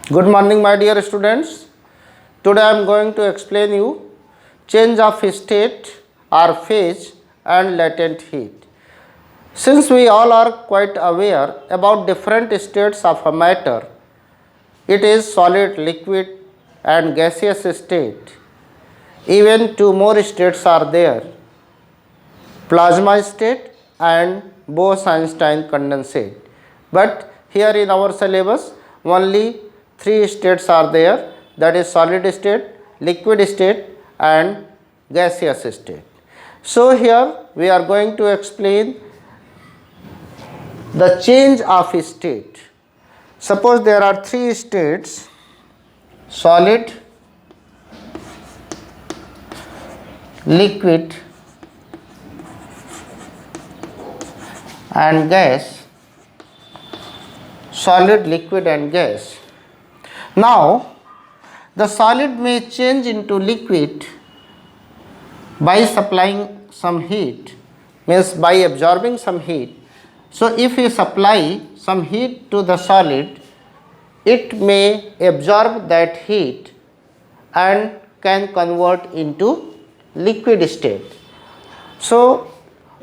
Good morning, my dear students. Today I am going to explain you change of state or phase and latent heat. Since we all are quite aware about different states of a matter, it is solid, liquid and gaseous state. Even two more states are there, plasma state and Bose-Einstein condensate. But here in our syllabus only three states are there, that is solid state, liquid state and gaseous state. So here we are going to explain the change of state. Suppose there are three states, solid, liquid and gas, solid, liquid and gas. Now the solid may change into liquid by supplying some heat, means by absorbing some heat. So if we supply some heat to the solid, it may absorb that heat and can convert into liquid state. So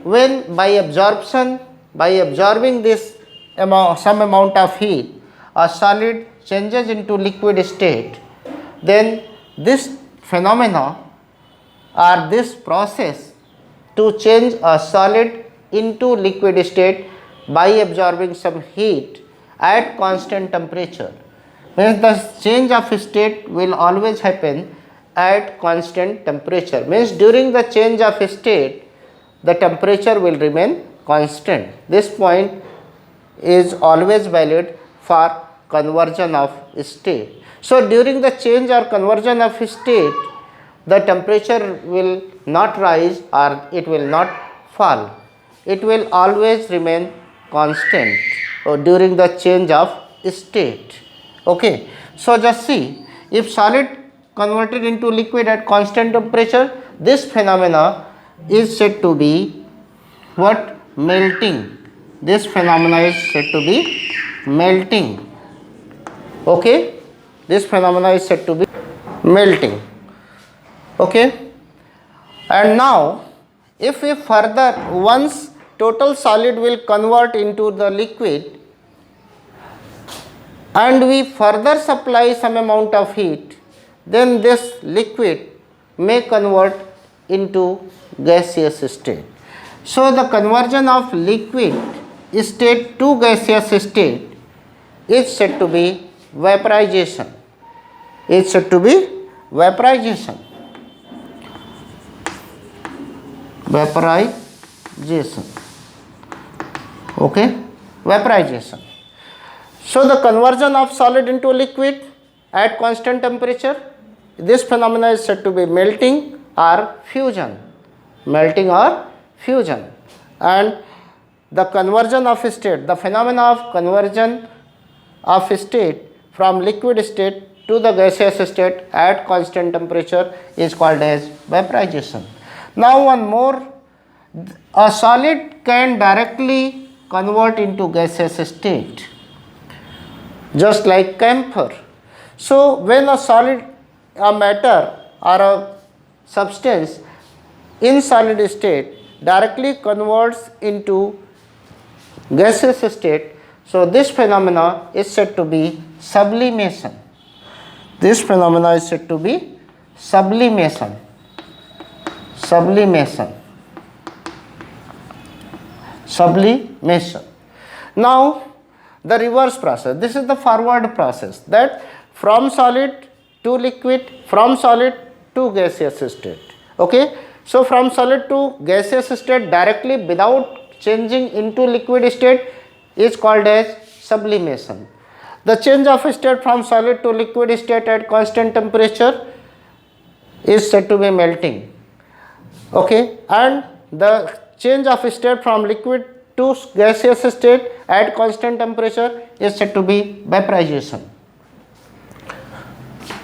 when by absorbing this some amount of heat, a solid changes into liquid state, then this phenomena or this process to change a solid into liquid state by absorbing some heat at constant temperature, means the change of state will always happen at constant temperature, means during the change of state the temperature will remain constant. This point is always valid for conversion of state. So during the change or conversion of state, the temperature will not rise or it will not fall. It will always remain constant during the change of state. Okay. So just see, if solid converted into liquid at constant temperature, this phenomena is said to be what? Melting. This phenomena is said to be melting. Okay, this phenomena is said to be melting. Okay, and now if we further, once total solid will convert into the liquid and we further supply some amount of heat, then this liquid may convert into gaseous state. So the conversion of liquid state to gaseous state is said to be vaporization. Is said to be vaporization. Vaporization. Okay, vaporization. So the conversion of solid into liquid at constant temperature, this phenomena is said to be melting or fusion. Melting or fusion. And the conversion of state, the phenomena of conversion of state from liquid state to the gaseous state at constant temperature is called as vaporization. Now one more, a solid can directly convert into gaseous state, just like camphor. So when a solid, a matter or a substance in solid state directly converts into gaseous state, so this phenomena is said to be sublimation. This phenomena is said to be sublimation. Sublimation. Sublimation. Now the reverse process, this is the forward process, that from solid to liquid, from solid to gaseous state. Okay, so from solid to gaseous state directly without changing into liquid state is called as sublimation. The change of state from solid to liquid state at constant temperature is said to be melting. Okay, and the change of state from liquid to gaseous state at constant temperature is said to be vaporization.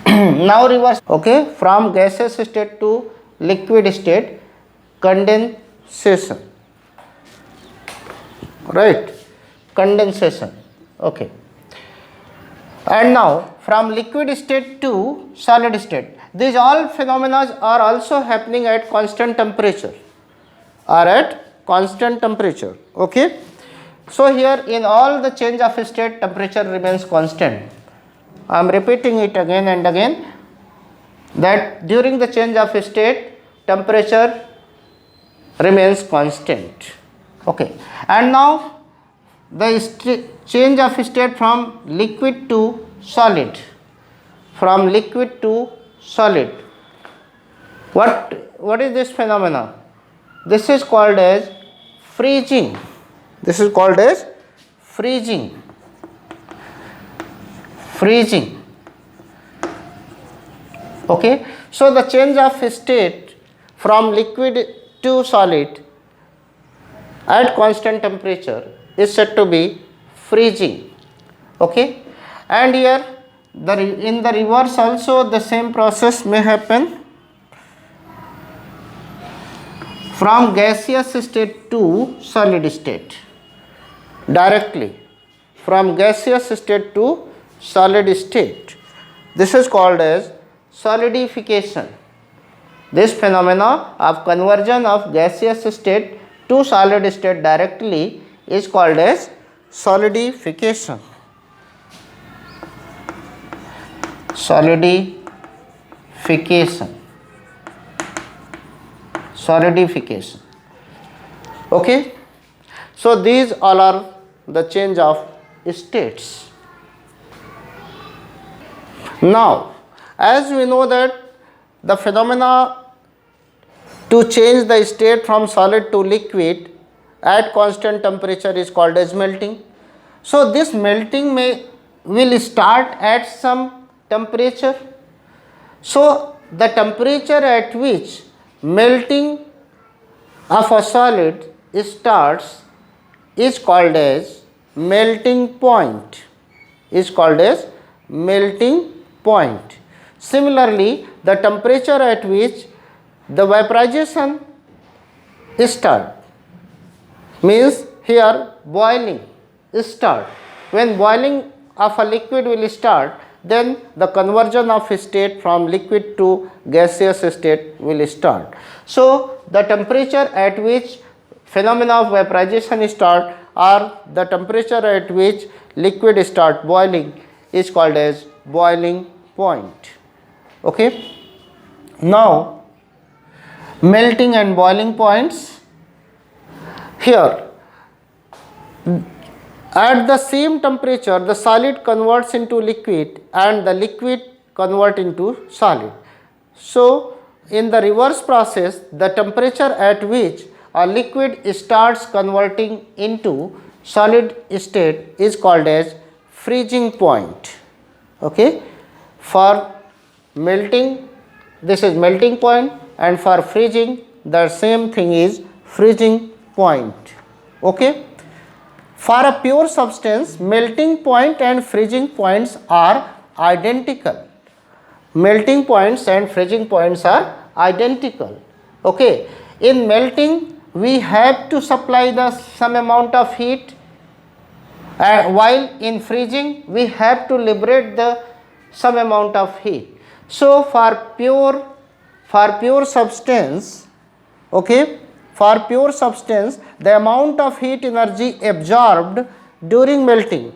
Now reverse. Okay, from gaseous state to liquid state, condensation. Right, condensation. Okay. And now from liquid state to solid state, these all phenomena are also happening at constant temperature, okay. So here in all the change of state, temperature remains constant. I am repeating it again and again, that during the change of state, temperature remains constant, okay. And now the change of state from liquid to solid, what is this phenomena? This is called as freezing. Okay. So the change of state from liquid to solid at constant temperature is said to be freezing, okay. And here in the reverse also the same process may happen. From gaseous state to solid state, directly from gaseous state to solid state, this is called as solidification. This phenomena of conversion of gaseous state to solid state directly is called as solidification. Okay. So these all are the change of states. Now as we know that the phenomena to change the state from solid to liquid at constant temperature is called as melting. So this melting will start at some temperature. So the temperature at which melting of a solid starts is called as melting point. Similarly, the temperature at which the vaporization start, means here boiling start. When boiling of a liquid will start, then the conversion of state from liquid to gaseous state will start. So the temperature at which phenomena of vaporization start or the temperature at which liquid start boiling is called as boiling point, okay. Now melting and boiling points. Here at the same temperature the solid converts into liquid and the liquid convert into solid. So in the reverse process, the temperature at which a liquid starts converting into solid state is called as freezing point, okay. For melting, this is melting point, and for freezing the same thing is freezing point, okay. For a pure substance, melting point and freezing points are identical. Melting points and freezing points are identical, okay. In melting we have to supply some amount of heat, while in freezing we have to liberate some amount of heat. So for pure substance, okay, for pure substance the amount of heat energy absorbed during melting,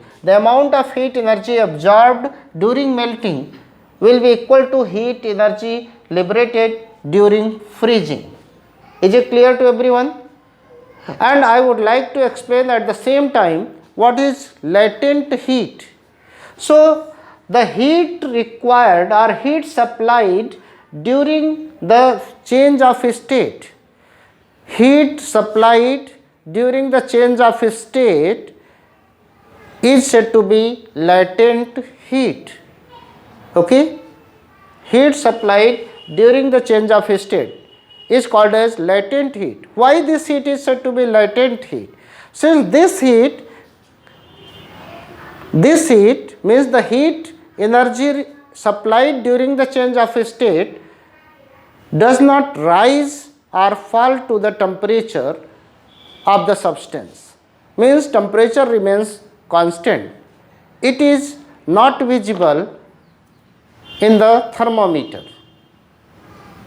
will be equal to heat energy liberated during freezing. Is it clear to everyone? And I would like to explain at the same time what is latent heat. So the heat required or heat supplied during the change of state, is said to be latent heat, okay. Heat supplied during the change of state is called as latent heat. Why this heat is said to be latent heat? Since this heat means the heat energy supplied during the change of state does not rise or fall to the temperature of the substance, means temperature remains constant. It is not visible in the thermometer.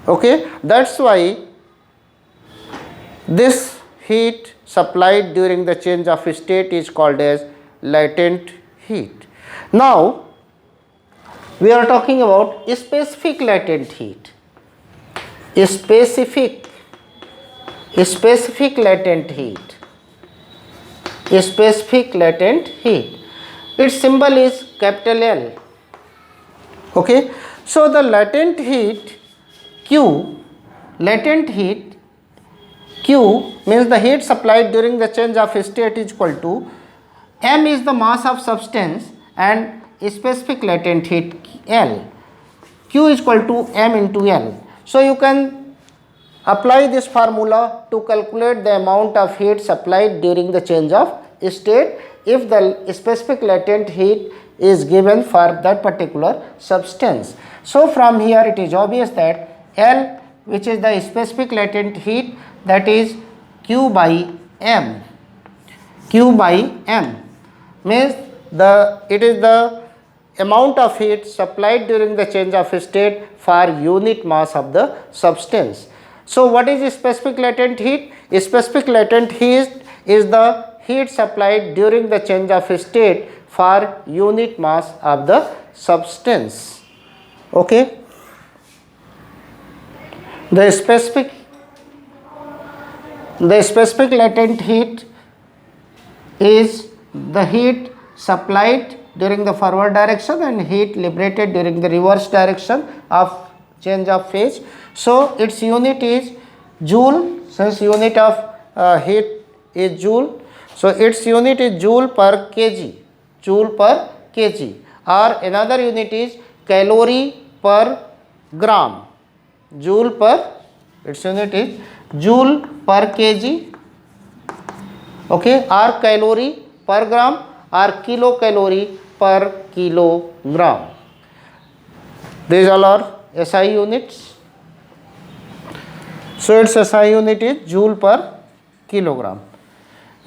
Okay, that's why this heat supplied during the change of state is called as latent heat. Now we are talking about specific latent heat. Specific latent heat. Specific latent heat. Its symbol is capital L. Okay, so the latent heat Q, Q means the heat supplied during the change of state is equal to m is the mass of substance and specific latent heat L. Q is equal to m into L. So you can apply this formula to calculate the amount of heat supplied during the change of state if the specific latent heat is given for that particular substance. So from here it is obvious that L, which is the specific latent heat, that is Q by M. Q by M means it is the amount of heat supplied during the change of state for unit mass of the substance. So what is specific latent heat? Specific latent heat is the heat supplied during the change of state for unit mass of the substance. Okay. The specific latent heat is the heat supplied during the forward direction and heat liberated during the reverse direction of change of phase. So its unit is joule, since unit of heat is joule. So its unit is joule per kg, or another unit is calorie per gram. Its unit is joule per kg, okay, or calorie per gram, or kilocalorie per kilogram. These all are SI units. So its SI unit is joule per kilogram.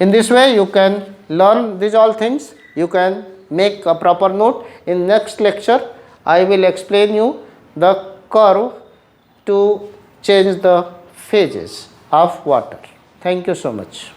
In this way you can learn these all things. You can make a proper note. In next lecture I will explain you the curve to change the phases of water. Thank you so much.